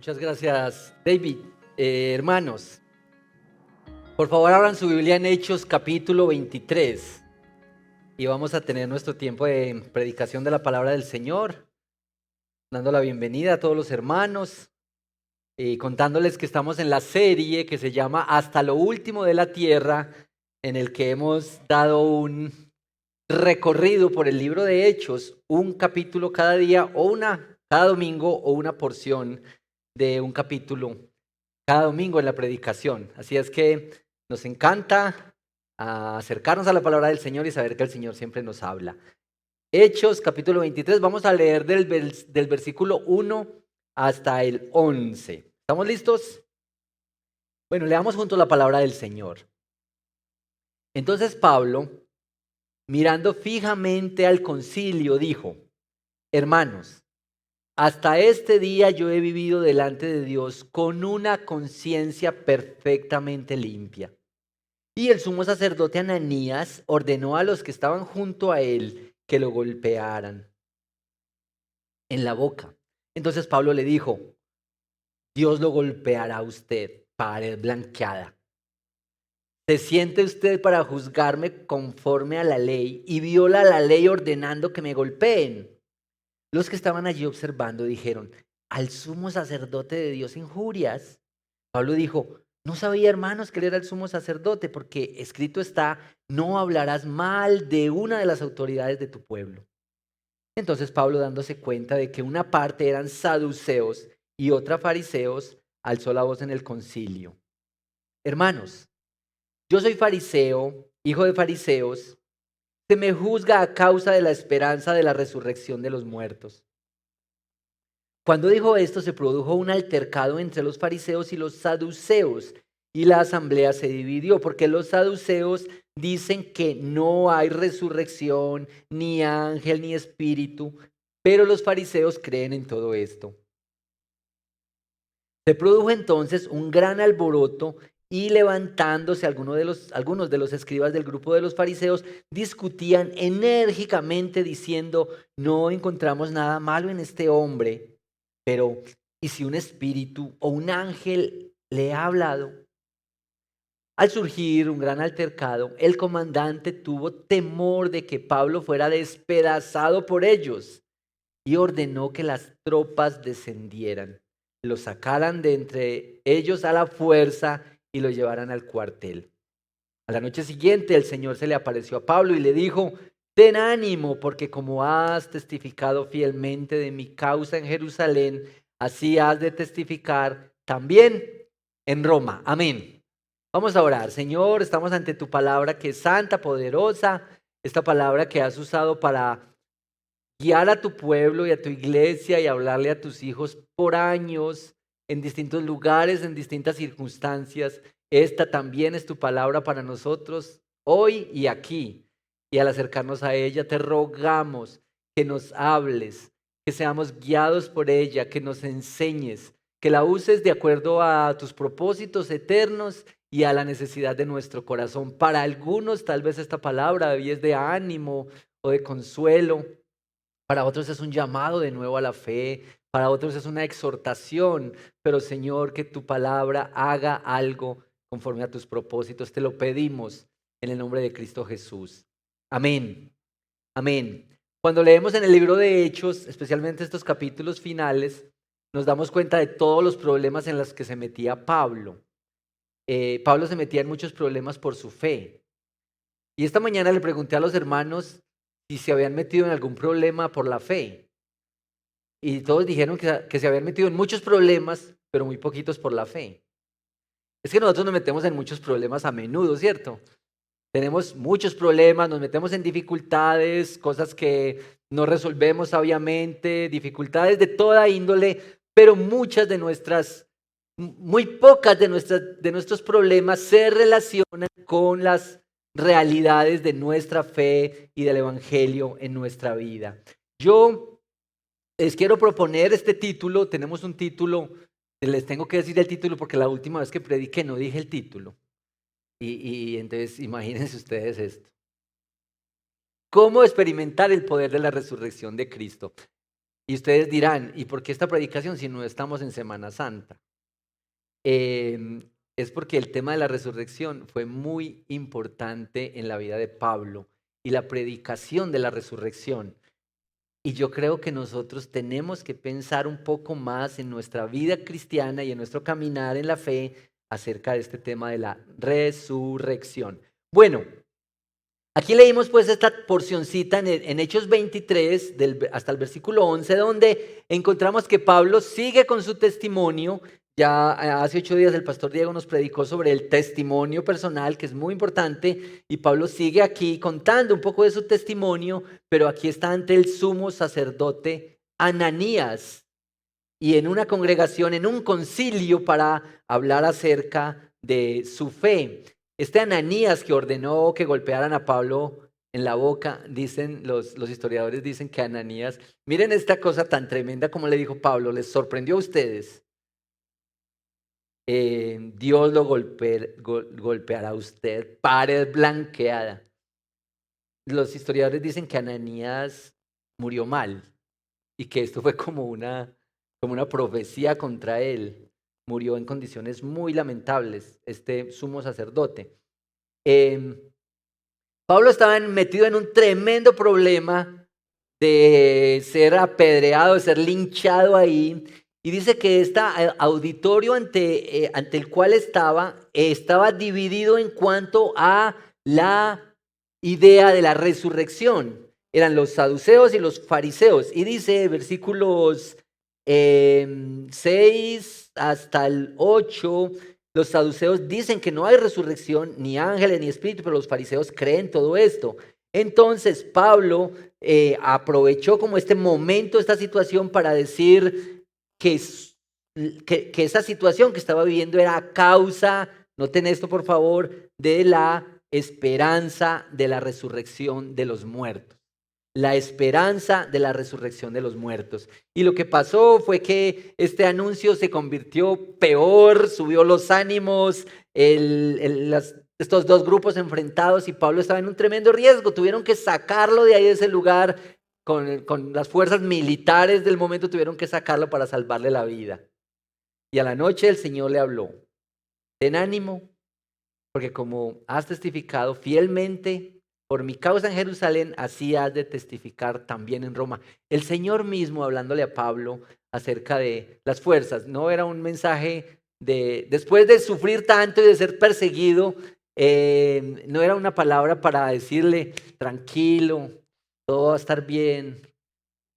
Muchas gracias, David. Hermanos, por favor abran su Biblia en Hechos capítulo 23 y vamos a tener nuestro tiempo de predicación de la palabra del Señor, dando la bienvenida a todos los hermanos y contándoles que estamos en la serie que se llama Hasta lo último de la tierra, en el que hemos dado un recorrido por el libro de Hechos, un capítulo cada día o cada domingo o una porción de un capítulo cada domingo en la predicación. Así es que nos encanta acercarnos a la palabra del Señor y saber que el Señor siempre nos habla. Hechos capítulo 23, vamos a leer del versículo 1 hasta el 11. ¿Estamos listos? Bueno, leamos juntos la palabra del Señor. Entonces Pablo, mirando fijamente al concilio, dijo: hermanos, hasta este día yo he vivido delante de Dios con una conciencia perfectamente limpia. Y el sumo sacerdote Ananías ordenó a los que estaban junto a él que lo golpearan en la boca. Entonces Pablo le dijo: Dios lo golpeará a usted, pared blanqueada. ¿Se siente usted para juzgarme conforme a la ley y viola la ley ordenando que me golpeen? Los que estaban allí observando dijeron: ¿al sumo sacerdote de Dios injurias? Pablo dijo: no sabía, hermanos, que él era el sumo sacerdote, porque escrito está: no hablarás mal de una de las autoridades de tu pueblo. Entonces Pablo, dándose cuenta de que una parte eran saduceos y otra fariseos, alzó la voz en el concilio: hermanos, yo soy fariseo, hijo de fariseos. Se me juzga a causa de la esperanza de la resurrección de los muertos. Cuando dijo esto, se produjo un altercado entre los fariseos y los saduceos, y la asamblea se dividió, porque los saduceos dicen que no hay resurrección, ni ángel, ni espíritu, pero los fariseos creen en todo esto. Se produjo entonces un gran alboroto, y levantándose algunos de los escribas del grupo de los fariseos, discutían enérgicamente diciendo: no encontramos nada malo en este hombre. Pero, ¿y si un espíritu o un ángel le ha hablado? Al surgir un gran altercado, el comandante tuvo temor de que Pablo fuera despedazado por ellos y ordenó que las tropas descendieran, lo sacaran de entre ellos a la fuerza y lo llevaran al cuartel. A la noche siguiente el Señor se le apareció a Pablo y le dijo: ten ánimo, porque como has testificado fielmente de mi causa en Jerusalén, así has de testificar también en Roma. Amén. Vamos a orar. Señor, estamos ante tu palabra que es santa, poderosa, esta palabra que has usado para guiar a tu pueblo y a tu iglesia y hablarle a tus hijos por años, en distintos lugares, en distintas circunstancias. Esta también es tu palabra para nosotros hoy y aquí. Y al acercarnos a ella, te rogamos que nos hables, que seamos guiados por ella, que nos enseñes, que la uses de acuerdo a tus propósitos eternos y a la necesidad de nuestro corazón. Para algunos tal vez esta palabra hoy es de ánimo o de consuelo. Para otros es un llamado de nuevo a la fe, para otros es una exhortación, pero Señor, que tu palabra haga algo conforme a tus propósitos. Te lo pedimos en el nombre de Cristo Jesús. Amén. Amén. Cuando leemos en el libro de Hechos, especialmente estos capítulos finales, nos damos cuenta de todos los problemas en los que se metía Pablo. Pablo se metía en muchos problemas por su fe. Y esta mañana le pregunté a los hermanos si se habían metido en algún problema por la fe. Y todos dijeron que se habían metido en muchos problemas, pero muy poquitos por la fe. Es que nosotros nos metemos en muchos problemas a menudo, ¿cierto? Tenemos muchos problemas, nos metemos en dificultades, cosas que no resolvemos sabiamente, dificultades de toda índole, pero muy pocas de nuestros problemas se relacionan con las realidades de nuestra fe y del evangelio en nuestra vida. Yo les quiero proponer este título. Tenemos un título, les tengo que decir el título porque la última vez que prediqué no dije el título. Y entonces imagínense ustedes esto: ¿cómo experimentar el poder de la resurrección de Cristo? Y ustedes dirán, ¿y por qué esta predicación si no estamos en Semana Santa? Es porque el tema de la resurrección fue muy importante en la vida de Pablo y la predicación de la resurrección. Y yo creo que nosotros tenemos que pensar un poco más en nuestra vida cristiana y en nuestro caminar en la fe acerca de este tema de la resurrección. Bueno, aquí leímos pues esta porcioncita en Hechos 23 hasta el versículo 11, donde encontramos que Pablo sigue con su testimonio. Ya hace 8 días el pastor Diego nos predicó sobre el testimonio personal, que es muy importante, y Pablo sigue aquí contando un poco de su testimonio, pero aquí está ante el sumo sacerdote Ananías y en una congregación, en un concilio para hablar acerca de su fe. Este Ananías que ordenó que golpearan a Pablo en la boca, dicen los historiadores, dicen que Ananías, miren esta cosa tan tremenda como le dijo Pablo, ¿les sorprendió a ustedes? Dios lo golpeará a usted, pared blanqueada. Los historiadores dicen que Ananías murió mal y que esto fue como una profecía contra él. Murió en condiciones muy lamentables, este sumo sacerdote. Em, Pablo estaba metido en un tremendo problema de ser apedreado, de ser linchado ahí. Y dice que este auditorio ante el cual estaba dividido en cuanto a la idea de la resurrección. Eran los saduceos y los fariseos. Y dice versículos 6 hasta el 8, los saduceos dicen que no hay resurrección, ni ángeles, ni espíritu, pero los fariseos creen todo esto. Entonces Pablo aprovechó como este momento, esta situación para decir que esa situación que estaba viviendo era a causa, noten esto por favor, de la esperanza de la resurrección de los muertos. La esperanza de la resurrección de los muertos. Y lo que pasó fue que este anuncio se convirtió peor, subió los ánimos, estos dos grupos enfrentados y Pablo estaba en un tremendo riesgo. Tuvieron que sacarlo de ahí, de ese lugar, con las fuerzas militares del momento tuvieron que sacarlo para salvarle la vida. Y a la noche el Señor le habló, ten ánimo, porque como has testificado fielmente por mi causa en Jerusalén, así has de testificar también en Roma. El Señor mismo hablándole a Pablo acerca de las fuerzas. No era un mensaje después de sufrir tanto y de ser perseguido, no era una palabra para decirle, tranquilo, todo va a estar bien,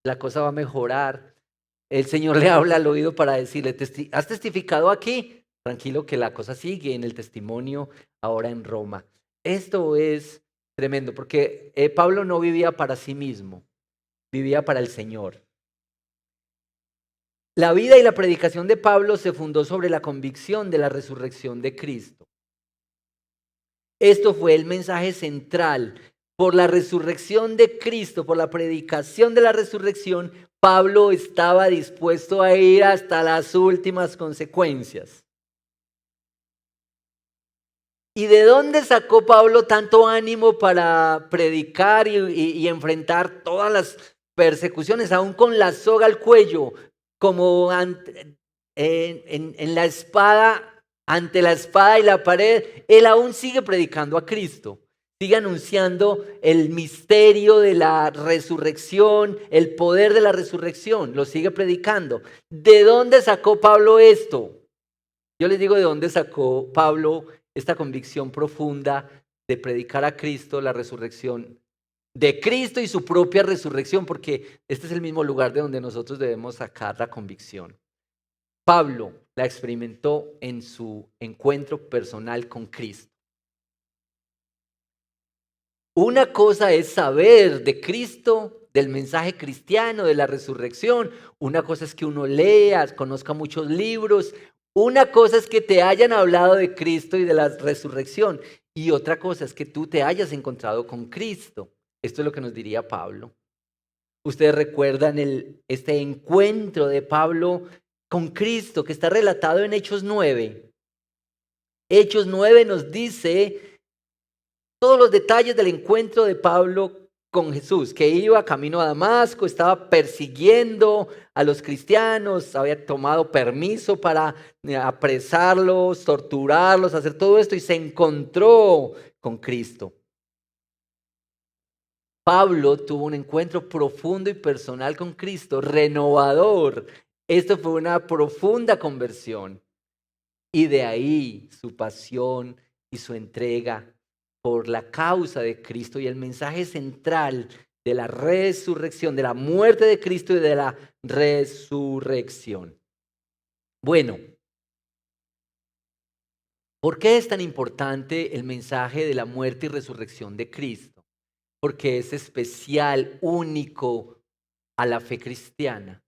la cosa va a mejorar. El Señor le habla al oído para decirle, ¿has testificado aquí? Tranquilo que la cosa sigue en el testimonio ahora en Roma. Esto es tremendo porque Pablo no vivía para sí mismo, vivía para el Señor. La vida y la predicación de Pablo se fundó sobre la convicción de la resurrección de Cristo. Esto fue el mensaje central. Por la resurrección de Cristo, por la predicación de la resurrección, Pablo estaba dispuesto a ir hasta las últimas consecuencias. ¿Y de dónde sacó Pablo tanto ánimo para predicar y enfrentar todas las persecuciones, aún con la soga al cuello, como en la espada, ante la espada y la pared? Él aún sigue predicando a Cristo, sigue anunciando el misterio de la resurrección, el poder de la resurrección, lo sigue predicando. ¿De dónde sacó Pablo esto? Yo les digo de dónde sacó Pablo esta convicción profunda de predicar a Cristo, la resurrección de Cristo y su propia resurrección, porque este es el mismo lugar de donde nosotros debemos sacar la convicción. Pablo la experimentó en su encuentro personal con Cristo. Una cosa es saber de Cristo, del mensaje cristiano, de la resurrección. Una cosa es que uno lea, conozca muchos libros. Una cosa es que te hayan hablado de Cristo y de la resurrección. Y otra cosa es que tú te hayas encontrado con Cristo. Esto es lo que nos diría Pablo. Ustedes recuerdan este encuentro de Pablo con Cristo que está relatado en Hechos 9. Hechos 9 nos dice todos los detalles del encuentro de Pablo con Jesús, que iba camino a Damasco, estaba persiguiendo a los cristianos, había tomado permiso para apresarlos, torturarlos, hacer todo esto y se encontró con Cristo. Pablo tuvo un encuentro profundo y personal con Cristo, renovador. Esto fue una profunda conversión. Y de ahí su pasión y su entrega por la causa de Cristo y el mensaje central de la resurrección, de la muerte de Cristo y de la resurrección. Bueno, ¿por qué es tan importante el mensaje de la muerte y resurrección de Cristo? Porque es especial, único a la fe cristiana.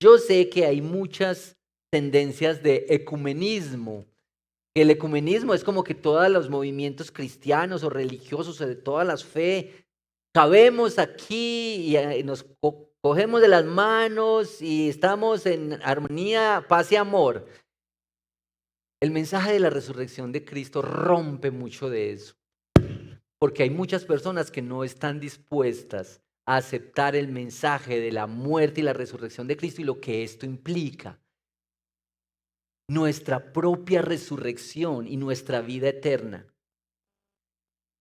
Yo sé que hay muchas tendencias de ecumenismo. El ecumenismo es como que todos los movimientos cristianos o religiosos o de todas las fe, cabemos aquí y nos cogemos de las manos y estamos en armonía, paz y amor. El mensaje de la resurrección de Cristo rompe mucho de eso, porque hay muchas personas que no están dispuestas a aceptar el mensaje de la muerte y la resurrección de Cristo y lo que esto implica. Nuestra propia resurrección y nuestra vida eterna.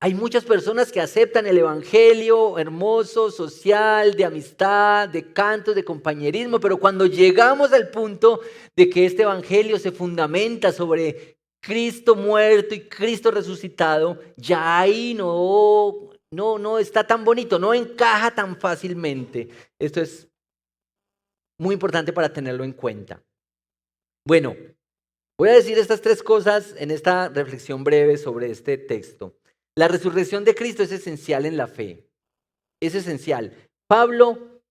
Hay muchas personas que aceptan el evangelio hermoso, social, de amistad, de cantos, de compañerismo, pero cuando llegamos al punto de que este evangelio se fundamenta sobre Cristo muerto y Cristo resucitado, ya ahí no está tan bonito, no encaja tan fácilmente. Esto es muy importante para tenerlo en cuenta. Bueno, voy a decir estas tres cosas en esta reflexión breve sobre este texto. La resurrección de Cristo es esencial en la fe. Es esencial. Pablo,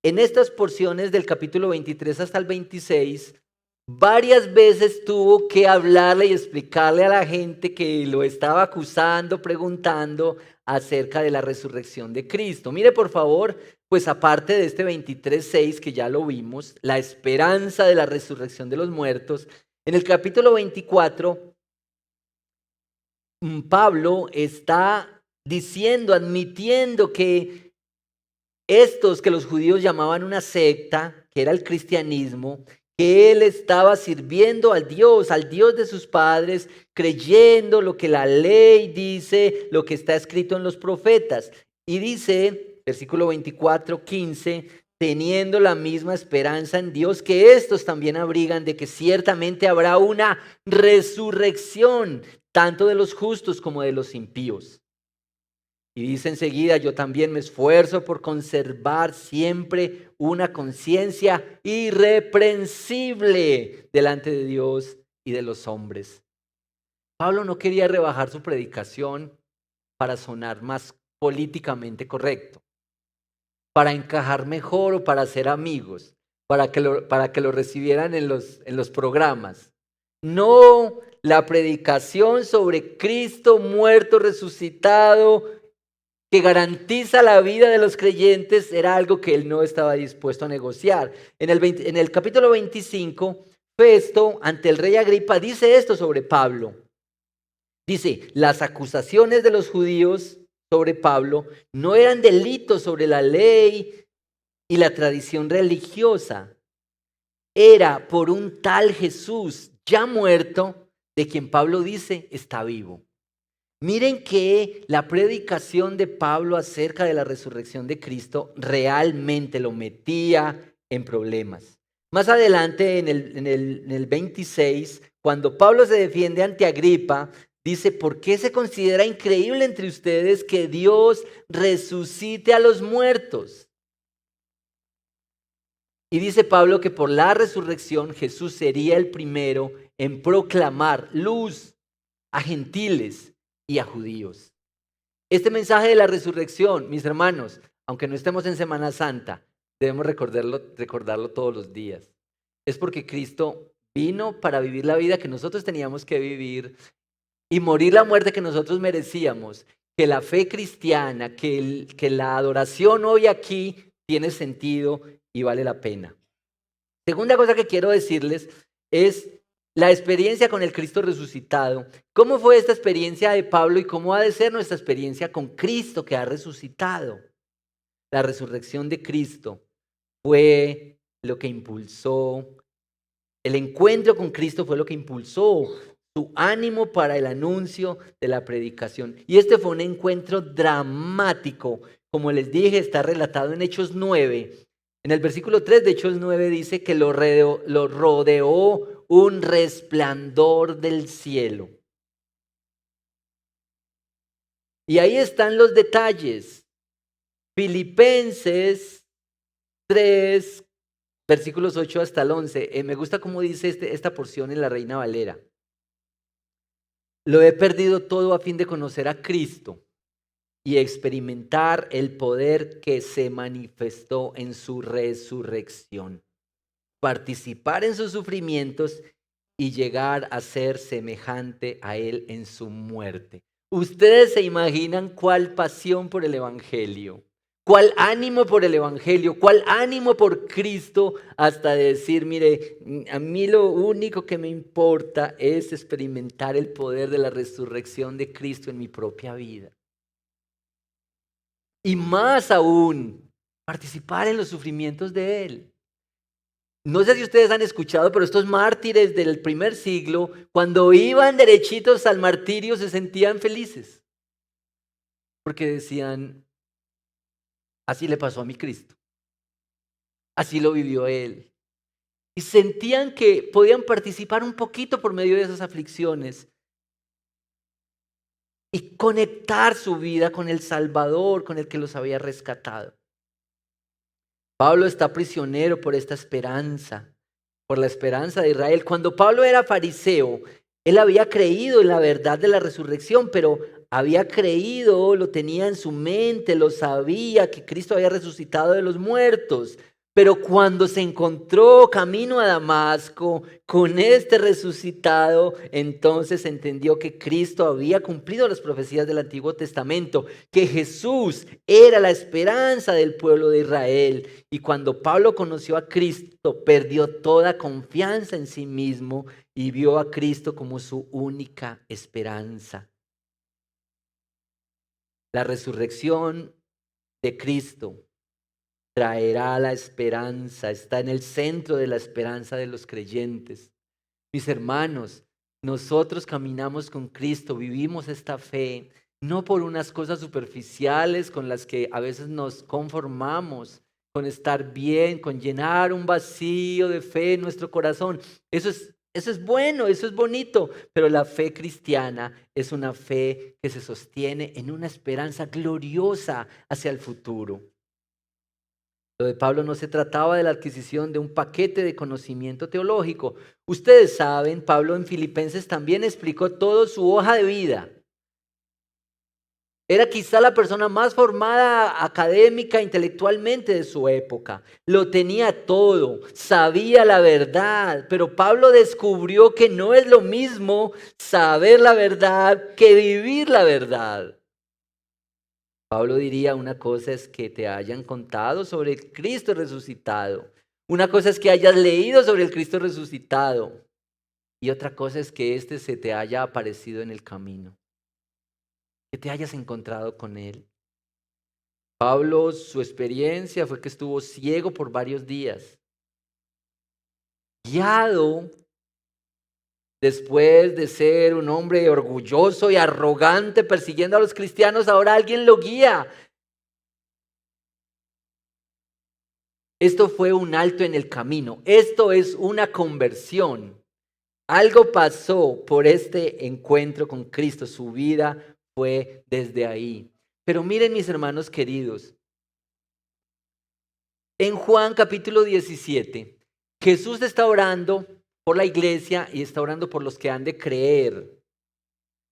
en estas porciones del capítulo 23 hasta el 26, varias veces tuvo que hablarle y explicarle a la gente que lo estaba acusando, preguntando acerca de la resurrección de Cristo. Mire, por favor, pues aparte de este 23:6 que ya lo vimos, la esperanza de la resurrección de los muertos, en el capítulo 24, Pablo está diciendo, admitiendo que estos que los judíos llamaban una secta, que era el cristianismo, que él estaba sirviendo al Dios de sus padres, creyendo lo que la ley dice, lo que está escrito en los profetas. Y dice, versículo 24:15, teniendo la misma esperanza en Dios que estos también abrigan de que ciertamente habrá una resurrección, tanto de los justos como de los impíos. Y dice enseguida, yo también me esfuerzo por conservar siempre una conciencia irreprensible delante de Dios y de los hombres. Pablo no quería rebajar su predicación para sonar más políticamente correcto, para encajar mejor o para ser amigos, para que lo recibieran en los programas. No, la predicación sobre Cristo muerto, resucitado, que garantiza la vida de los creyentes, era algo que él no estaba dispuesto a negociar. En el capítulo 25, Festo, ante el rey Agripa, dice esto sobre Pablo. Dice, las acusaciones de los judíos sobre Pablo no eran delitos sobre la ley y la tradición religiosa. Era por un tal Jesús ya muerto, de quien Pablo dice está vivo. Miren que la predicación de Pablo acerca de la resurrección de Cristo realmente lo metía en problemas. Más adelante, en el 26, cuando Pablo se defiende ante Agripa, dice, ¿por qué se considera increíble entre ustedes que Dios resucite a los muertos? Y dice Pablo que por la resurrección Jesús sería el primero en proclamar luz a gentiles y a judíos. Este mensaje de la resurrección, mis hermanos, aunque no estemos en Semana Santa, debemos recordarlo todos los días. Es porque Cristo vino para vivir la vida que nosotros teníamos que vivir y morir la muerte que nosotros merecíamos. Que la fe cristiana, que la adoración hoy aquí tiene sentido y vale la pena. Segunda cosa que quiero decirles es la experiencia con el Cristo resucitado. ¿Cómo fue esta experiencia de Pablo y cómo ha de ser nuestra experiencia con Cristo que ha resucitado? La resurrección de Cristo fue lo que impulsó, el encuentro con Cristo fue lo que impulsó su ánimo para el anuncio de la predicación. Y este fue un encuentro dramático. Como les dije, está relatado en Hechos 9. En el versículo 3 de Hechos 9 dice que lo rodeó un resplandor del cielo. Y ahí están los detalles. Filipenses 3, versículos 8 hasta el 11. Me gusta cómo dice esta porción en la Reina Valera. Lo he perdido todo a fin de conocer a Cristo y experimentar el poder que se manifestó en su resurrección. Participar en sus sufrimientos y llegar a ser semejante a Él en su muerte. ¿Ustedes se imaginan cuál pasión por el Evangelio? ¿Cuál ánimo por el Evangelio? ¿Cuál ánimo por Cristo? Hasta decir, mire, a mí lo único que me importa es experimentar el poder de la resurrección de Cristo en mi propia vida. Y más aún, participar en los sufrimientos de Él. No sé si ustedes han escuchado, pero estos mártires del primer siglo, cuando iban derechitos al martirio, se sentían felices. Porque decían, así le pasó a mi Cristo. Así lo vivió Él. Y sentían que podían participar un poquito por medio de esas aflicciones y conectar su vida con el Salvador, con el que los había rescatado. Pablo está prisionero por esta esperanza, por la esperanza de Israel. Cuando Pablo era fariseo, él había creído en la verdad de la resurrección, pero había creído, lo tenía en su mente, lo sabía, que Cristo había resucitado de los muertos. Pero cuando se encontró camino a Damasco con este resucitado, entonces entendió que Cristo había cumplido las profecías del Antiguo Testamento, que Jesús era la esperanza del pueblo de Israel. Y cuando Pablo conoció a Cristo, perdió toda confianza en sí mismo y vio a Cristo como su única esperanza. La resurrección de Cristo traerá la esperanza, está en el centro de la esperanza de los creyentes. Mis hermanos, nosotros caminamos con Cristo, vivimos esta fe, no por unas cosas superficiales con las que a veces nos conformamos, con estar bien, con llenar un vacío de fe en nuestro corazón. Eso es bueno, eso es bonito, pero la fe cristiana es una fe que se sostiene en una esperanza gloriosa hacia el futuro. Lo de Pablo no se trataba de la adquisición de un paquete de conocimiento teológico. Ustedes saben, Pablo en Filipenses también explicó toda su hoja de vida. Era quizá la persona más formada académica, intelectualmente de su época. Lo tenía todo, sabía la verdad, pero Pablo descubrió que no es lo mismo saber la verdad que vivir la verdad. Pablo diría, una cosa es que te hayan contado sobre el Cristo resucitado. Una cosa es que hayas leído sobre el Cristo resucitado. Y otra cosa es que éste se te haya aparecido en el camino. Que te hayas encontrado con Él. Pablo, su experiencia fue que estuvo ciego por varios días. Guiado, después de ser un hombre orgulloso y arrogante persiguiendo a los cristianos, ahora alguien lo guía. Esto fue un alto en el camino. Esto es una conversión. Algo pasó por este encuentro con Cristo. Su vida fue desde ahí. Pero miren, mis hermanos queridos, en Juan capítulo 17, Jesús está orando por la iglesia y está orando por los que han de creer.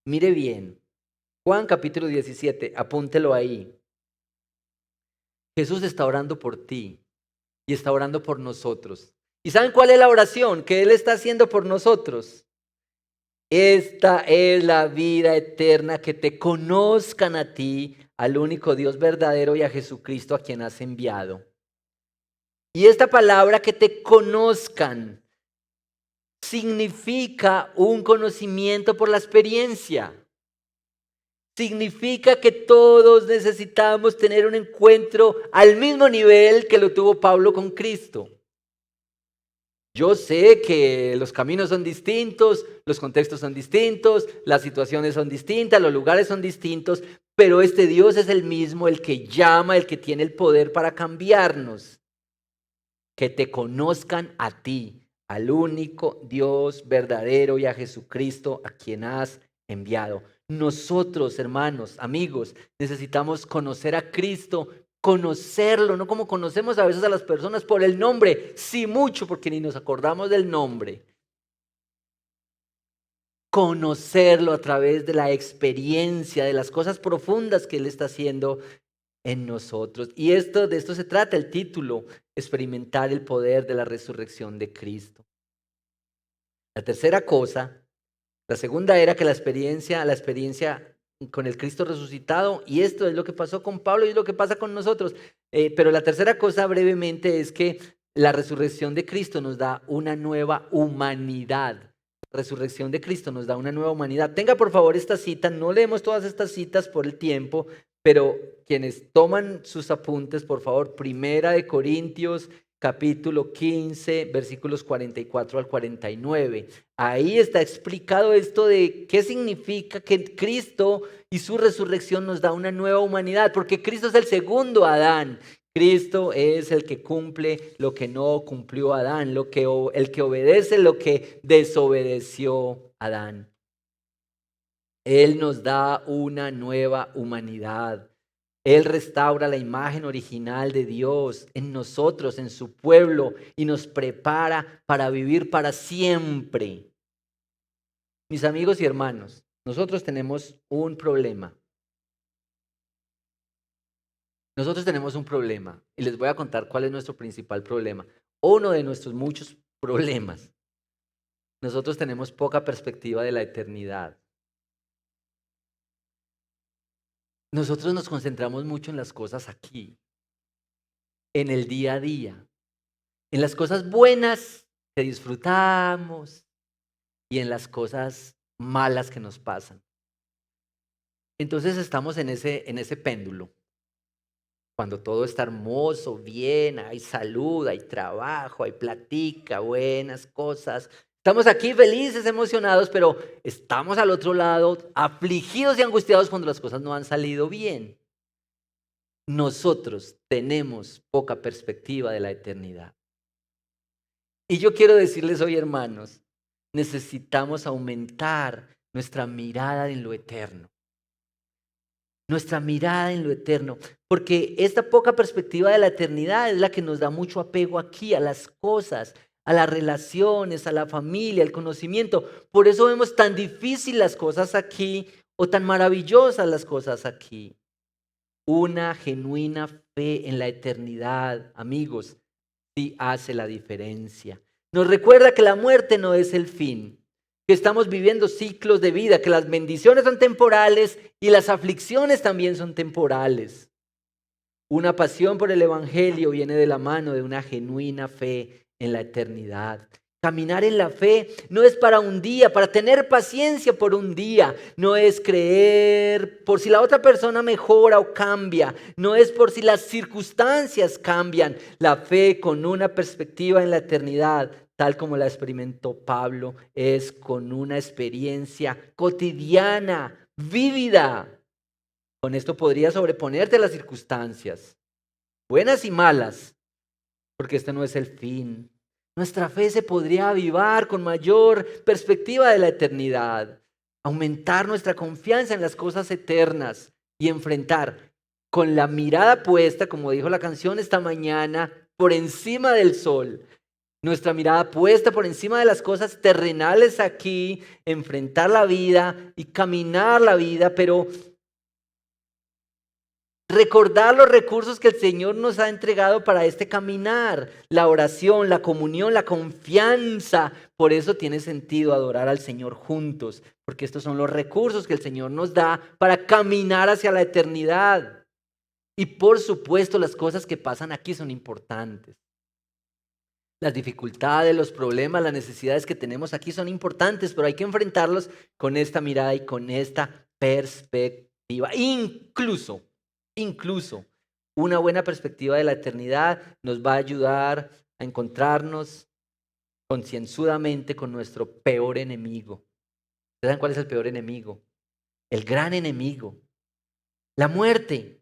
Mire bien, Juan capítulo 17, apúntelo ahí. Jesús está orando por ti y está orando por nosotros. ¿Y saben cuál es la oración que Él está haciendo por nosotros? Esta es la vida eterna, que te conozcan a ti, al único Dios verdadero, y a Jesucristo a quien has enviado. Y esta palabra, que te conozcan, significa un conocimiento por la experiencia. Significa que todos necesitamos tener un encuentro al mismo nivel que lo tuvo Pablo con Cristo. Yo sé que los caminos son distintos, los contextos son distintos, las situaciones son distintas, los lugares son distintos, pero este Dios es el mismo, el que llama, el que tiene el poder para cambiarnos. Que te conozcan a ti, al único Dios verdadero y a Jesucristo a quien has enviado. Nosotros, hermanos, amigos, necesitamos conocer a Cristo, conocerlo, no como conocemos a veces a las personas por el nombre, sí mucho, porque ni nos acordamos del nombre. Conocerlo a través de la experiencia, de las cosas profundas que Él está haciendo en nosotros. Y de esto se trata el título, experimentar el poder de la resurrección de Cristo. La tercera cosa, la segunda era que la experiencia con el Cristo resucitado, y esto es lo que pasó con Pablo y es lo que pasa con nosotros. Pero la tercera cosa brevemente es que la resurrección de Cristo nos da una nueva humanidad. Resurrección de Cristo nos da una nueva humanidad. Tenga por favor esta cita, no leemos todas estas citas por el tiempo, pero quienes toman sus apuntes, por favor, Primera de Corintios, capítulo 15, versículos 44 al 49. Ahí está explicado esto de qué significa que Cristo y su resurrección nos da una nueva humanidad, porque Cristo es el segundo Adán. Cristo es el que cumple lo que no cumplió Adán, el que obedece lo que desobedeció Adán. Él nos da una nueva humanidad. Él restaura la imagen original de Dios en nosotros, en su pueblo, y nos prepara para vivir para siempre. Mis amigos y hermanos, nosotros tenemos un problema. Nosotros tenemos un problema y les voy a contar cuál es nuestro principal problema. Uno de nuestros muchos problemas. Nosotros tenemos poca perspectiva de la eternidad. Nosotros nos concentramos mucho en las cosas aquí, en el día a día, en las cosas buenas que disfrutamos y en las cosas malas que nos pasan. Entonces estamos en ese péndulo. Cuando todo está hermoso, bien, hay salud, hay trabajo, hay platica, buenas cosas. Estamos aquí felices, emocionados, pero estamos al otro lado, afligidos y angustiados cuando las cosas no han salido bien. Nosotros tenemos poca perspectiva de la eternidad. Y yo quiero decirles hoy, hermanos, necesitamos aumentar nuestra mirada en lo eterno. Nuestra mirada en lo eterno, porque esta poca perspectiva de la eternidad es la que nos da mucho apego aquí, a las cosas, a las relaciones, a la familia, al conocimiento. Por eso vemos tan difícil las cosas aquí o tan maravillosas las cosas aquí. Una genuina fe en la eternidad, amigos, sí hace la diferencia. Nos recuerda que la muerte no es el fin, que estamos viviendo ciclos de vida, que las bendiciones son temporales y las aflicciones también son temporales. Una pasión por el Evangelio viene de la mano de una genuina fe en la eternidad. Caminar en la fe no es para un día, para tener paciencia por un día. No es creer por si la otra persona mejora o cambia. No es por si las circunstancias cambian. La fe con una perspectiva en la eternidad, tal como la experimentó Pablo, es con una experiencia cotidiana, vívida. Con esto podría sobreponerte a las circunstancias, buenas y malas, porque este no es el fin. Nuestra fe se podría avivar con mayor perspectiva de la eternidad, aumentar nuestra confianza en las cosas eternas y enfrentar con la mirada puesta, como dijo la canción esta mañana, por encima del sol. Nuestra mirada puesta por encima de las cosas terrenales aquí, enfrentar la vida y caminar la vida, pero recordar los recursos que el Señor nos ha entregado para este caminar, la oración, la comunión, la confianza. Por eso tiene sentido adorar al Señor juntos, porque estos son los recursos que el Señor nos da para caminar hacia la eternidad. Y por supuesto, las cosas que pasan aquí son importantes. Las dificultades, los problemas, las necesidades que tenemos aquí son importantes, pero hay que enfrentarlos con esta mirada y con esta perspectiva. Incluso, una buena perspectiva de la eternidad nos va a ayudar a encontrarnos concienzudamente con nuestro peor enemigo. ¿Ustedes saben cuál es el peor enemigo? El gran enemigo, la muerte.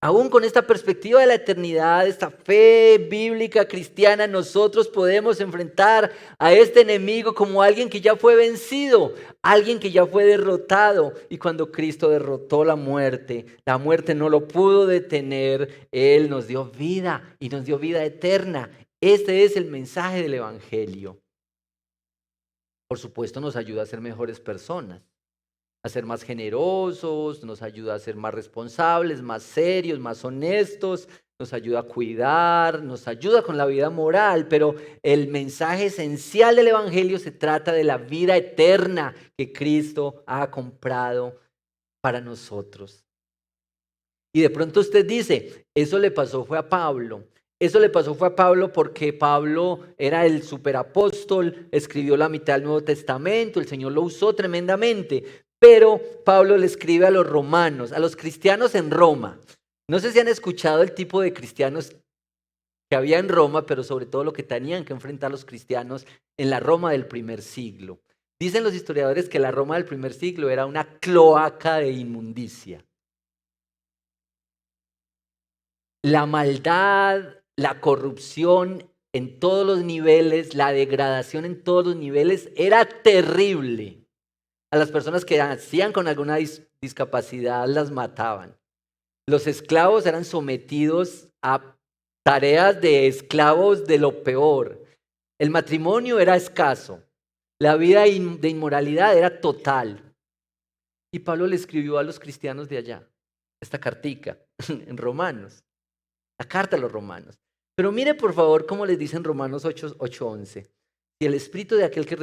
Aún con esta perspectiva de la eternidad, esta fe bíblica cristiana, nosotros podemos enfrentar a este enemigo como alguien que ya fue vencido, alguien que ya fue derrotado. Y cuando Cristo derrotó la muerte no lo pudo detener. Él nos dio vida y nos dio vida eterna. Este es el mensaje del Evangelio. Por supuesto, nos ayuda a ser mejores personas, a ser más generosos, nos ayuda a ser más responsables, más serios, más honestos, nos ayuda a cuidar, nos ayuda con la vida moral, pero el mensaje esencial del Evangelio se trata de la vida eterna que Cristo ha comprado para nosotros. Y de pronto usted dice, eso le pasó fue a Pablo. Eso le pasó fue a Pablo porque Pablo era el superapóstol, escribió la mitad del Nuevo Testamento, el Señor lo usó tremendamente. Pero Pablo le escribe a los romanos, a los cristianos en Roma. No sé si han escuchado el tipo de cristianos que había en Roma, pero sobre todo lo que tenían que enfrentar los cristianos en la Roma del primer siglo. Dicen los historiadores que la Roma del primer siglo era una cloaca de inmundicia. La maldad, la corrupción en todos los niveles, la degradación en todos los niveles era terrible. A las personas que nacían con alguna discapacidad las mataban. Los esclavos eran sometidos a tareas de esclavos de lo peor. El matrimonio era escaso. La vida de inmoralidad era total. Y Pablo le escribió a los cristianos de allá esta cartica en Romanos. La carta a los romanos. Pero mire por favor cómo les dice en Romanos 8:11. Si el espíritu de aquel que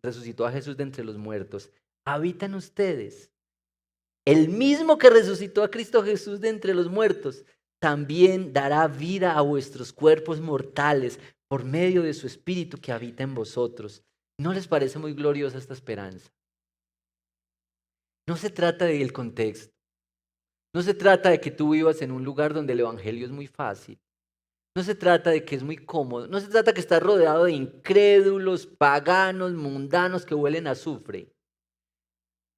resucitó a Jesús de entre los muertos habita en ustedes, el mismo que resucitó a Cristo Jesús de entre los muertos, también dará vida a vuestros cuerpos mortales por medio de su espíritu que habita en vosotros. ¿No les parece muy gloriosa esta esperanza? No se trata del contexto. No se trata de que tú vivas en un lugar donde el evangelio es muy fácil. No se trata de que es muy cómodo. No se trata de que estás rodeado de incrédulos, paganos, mundanos que huelen a azufre.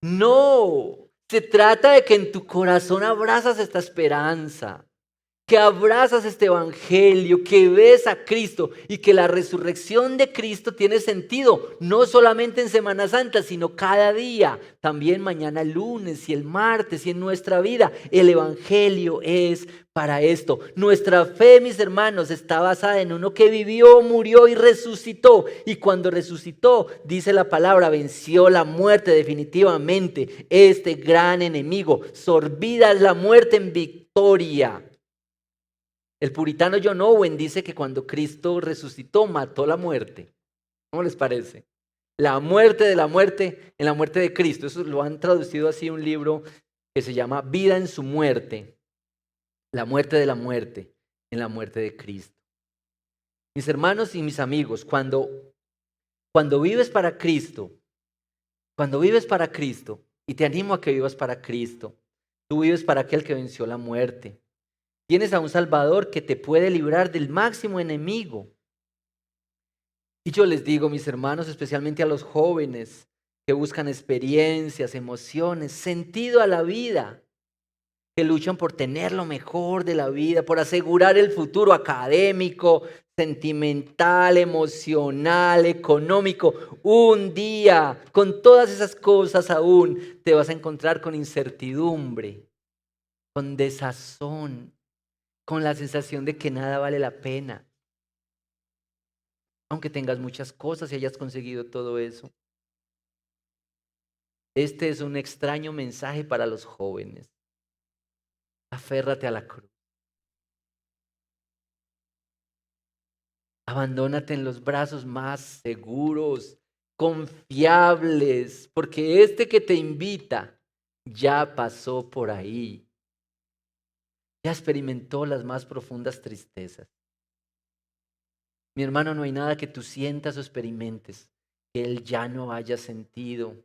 No, se trata de que en tu corazón abrazas esta esperanza, que abrazas este evangelio, que ves a Cristo y que la resurrección de Cristo tiene sentido, no solamente en Semana Santa, sino cada día, también mañana lunes y el martes y en nuestra vida. El evangelio es para esto. Nuestra fe, mis hermanos, está basada en uno que vivió, murió y resucitó. Y cuando resucitó, dice la palabra, venció la muerte definitivamente. Este gran enemigo, sorbida es la muerte en victoria. El puritano John Owen dice que cuando Cristo resucitó, mató la muerte. ¿Cómo les parece? La muerte de la muerte en la muerte de Cristo. Eso lo han traducido así en un libro que se llama Vida en su muerte. La muerte de la muerte en la muerte de Cristo. Mis hermanos y mis amigos, cuando vives para Cristo, y te animo a que vivas para Cristo, tú vives para aquel que venció la muerte. Tienes a un Salvador que te puede librar del máximo enemigo. Y yo les digo, mis hermanos, especialmente a los jóvenes que buscan experiencias, emociones, sentido a la vida, que luchan por tener lo mejor de la vida, por asegurar el futuro académico, sentimental, emocional, económico. Un día, con todas esas cosas aún, te vas a encontrar con incertidumbre, con desazón, con la sensación de que nada vale la pena. Aunque tengas muchas cosas y hayas conseguido todo eso. Este es un extraño mensaje para los jóvenes. Aférrate a la cruz. Abandónate en los brazos más seguros, confiables, porque este que te invita ya pasó por ahí. Ya experimentó las más profundas tristezas. Mi hermano, no hay nada que tú sientas o experimentes que Él ya no haya sentido.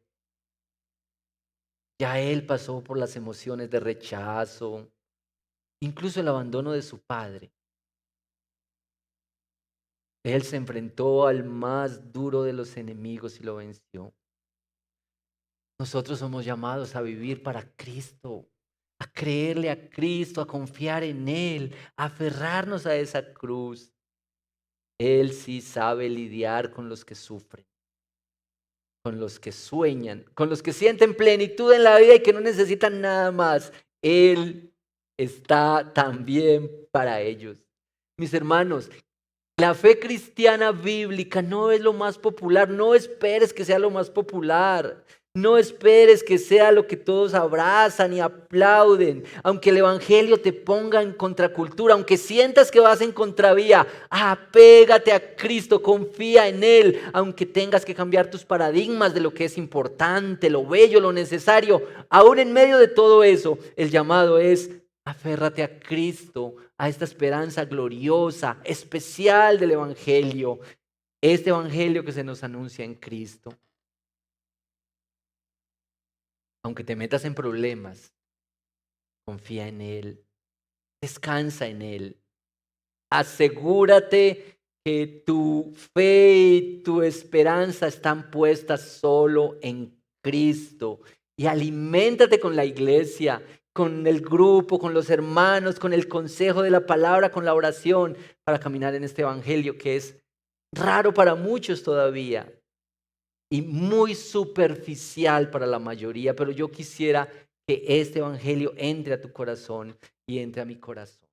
Ya Él pasó por las emociones de rechazo, incluso el abandono de su padre. Él se enfrentó al más duro de los enemigos y lo venció. Nosotros somos llamados a vivir para Cristo, a creerle a Cristo, a confiar en Él, a aferrarnos a esa cruz. Él sí sabe lidiar con los que sufren, con los que sueñan, con los que sienten plenitud en la vida y que no necesitan nada más. Él está también para ellos. Mis hermanos, la fe cristiana bíblica no es lo más popular. No esperes que sea lo más popular. No esperes que sea lo que todos abrazan y aplauden. Aunque el evangelio te ponga en contracultura, aunque sientas que vas en contravía, apégate a Cristo, confía en Él. Aunque tengas que cambiar tus paradigmas de lo que es importante, lo bello, lo necesario. Aún en medio de todo eso, el llamado es: aférrate a Cristo, a esta esperanza gloriosa, especial del Evangelio. Este Evangelio que se nos anuncia en Cristo. Aunque te metas en problemas, confía en Él, descansa en Él. Asegúrate que tu fe y tu esperanza están puestas solo en Cristo. Y aliméntate con la iglesia, con el grupo, con los hermanos, con el consejo de la palabra, con la oración, para caminar en este evangelio que es raro para muchos todavía y muy superficial para la mayoría. Pero yo quisiera que este evangelio entre a tu corazón y entre a mi corazón.